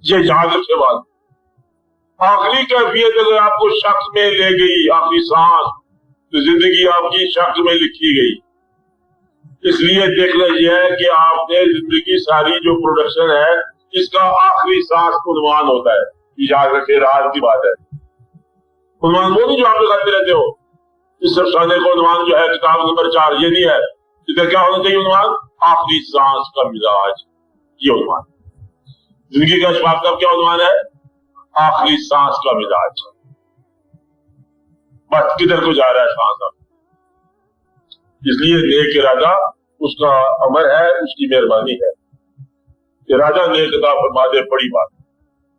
یہ याद रखे बात। आखिरी कैफियत अगर आपको शक में ले गई, आपकी सांस, तो जिंदगी आपकी शक में लिखी गई। इसलिए देखना यह है कि आपने जिंदगी सारी जो प्रोडक्शन है इसका आखिरी सांस उन्वान होता है। याद रखे, राज की बात है। उन्वान वो नहीं जो आप लगाते रहते हो इस अफसाने को, उन्वान जो है किताब नंबर 4 ये नहीं है। इधर क्या होना चाहिए उन्वान? आखिरी सांस का मिजाज, ये उन्वान। जिंदगी का अशफाक का क्या उन्वान है? आखिरी सांस का मिजाज। बस किधर को जा रहा है सांस? इसलिए नेक इरादा उसका अमर है, उसकी मेहरबानी है। इरादा नेक अता फरमा दे, बड़ी बात।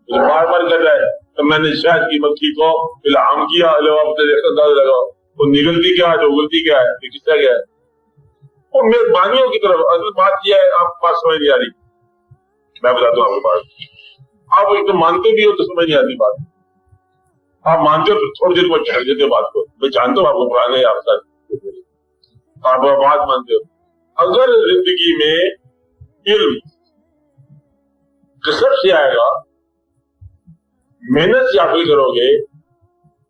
बार बार कर रहा है तो मैंने शहद की मक्खी को इल्हाम किया, अंदाजा लगाओ वो निगलती क्या है, जो उगलती क्या है, किसका क्या है? वो मेहरबानियों की तरफ। असल बात यह है, आपको बात समझ नहीं आ रही, मैं बताता हूँ आपको बात। आप एक तो मानते भी हो तो समझ नहीं आती बात। आप मानते हो तो थोड़ी देर को चढ़ देते हो बात को। मैं जानता हूँ आपको पुराने आप बात मानते हो। अगर जिंदगी में इल्म कसरत से आएगा, मेहनत से हासिल करोगे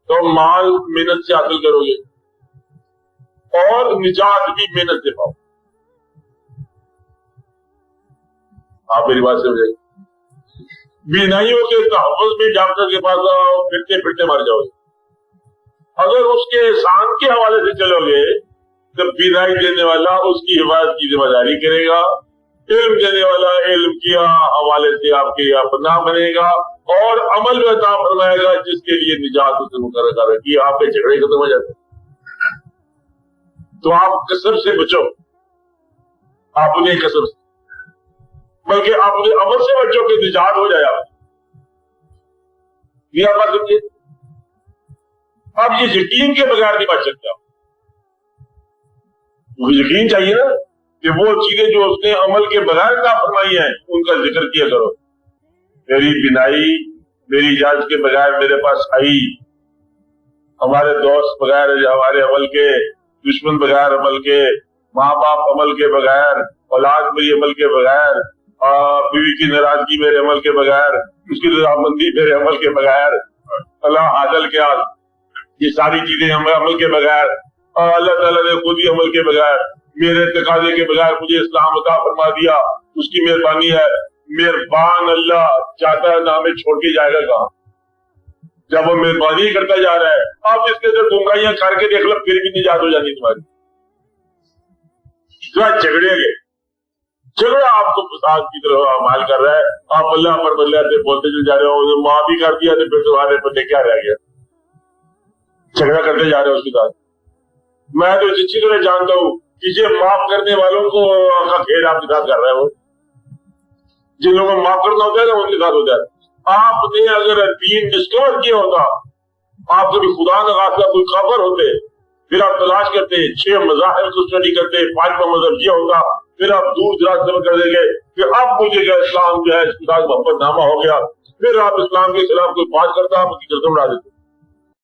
तो माल मेहनत से हासिल करोगे और निजात भी मेहनत से पाओ। आप मेरी बात समझेंगे। बीनाइयों के तहफ़्फ़ुज़ में डॉक्टर के पास आओ, फिरते फिरते मर जाओगे। अगर उसके एहसान के हवाले से चलोगे तो बीनाई देने वाला उसकी हिफाजत की जिम्मेदारी करेगा, इल्म देने वाला इल्म के हवाले से आपके अपना बनेगा और अमल में अता फरमाएगा जिसके लिए निजात उसने मुकर्रर कर रखी है। आपके झगड़े खत्म हो जाते। तो आप कसर से बचो, अपने कसर से, बल्कि अपने अमल से बचो कि निजात हो जाए। आप ये बात समझिए। आप ये यकीन के बगैर नहीं बच सकते। मुझे यकीन चाहिए ना कि वो चीजें जो उसने अमल के बगैर का फरमाई है उनका जिक्र किया करो। मेरी बिनाई मेरी इजाजत के बगैर मेरे पास आई, हमारे दोस्त बगैर हमारे अमल के, दुश्मन बगैर अमल के, माँ बाप अमल के बगैर, औलाद मेरी अमल के बगैर, बीवी की नाराजगी मेरे अमल के बगैर, उसकी रजामंदी मेरे अमल के बगैर, अल्लाह हासिल क्या, ये सारी चीजें अमल के बगैर, अल्लाह ताला ने खुद ही अमल के बगैर मेरे तकाजे के बगैर मुझे इस्लाम अता फरमा दिया, उसकी मेहरबानी है। मेहरबान अल्लाह चाहता है ना हमें छोड़ के जाएगा कहाँ, जब वो मेहरबानी करता जा रहा है। आप इसके अंदर गुमराहियां करके देख लो, फिर भी निजात हो जानी तुम्हारी। झगड़ा आपको फसाद की तरह माल कर रहा है। आप अल्लाह पर बल्ला से बोलते चले जा रहे हो, माँ भी कर दिया तो फिर तुम्हारे पते क्या रह गया? झगड़ा करते जा रहे हो उसके साथ। मैं तो अच्छी तरह जानता हूँ कि ये माफ करने वालों को का खेल आपके साथ कर रहा है। वो जिन लोगों को माफ करना होता है ना उनके साथ होता है। आपने अगर दीन डिस्कवर किया होता, आप कभी खुदा न खास्ता कोई खबर होते, फिर आप तलाश करते, 6 मज़ाहिब को स्टडी करते, 5वां मज़हब ये होता, फिर आप दूर दराज सफर कर देंगे कि अब मुझे क्या इस्लाम जो है इसके साथ मोहब्बत नामा हो गया, फिर आप इस्लाम के खिलाफ कोई बात करता, आप उसकी गर्दन उड़ा देते।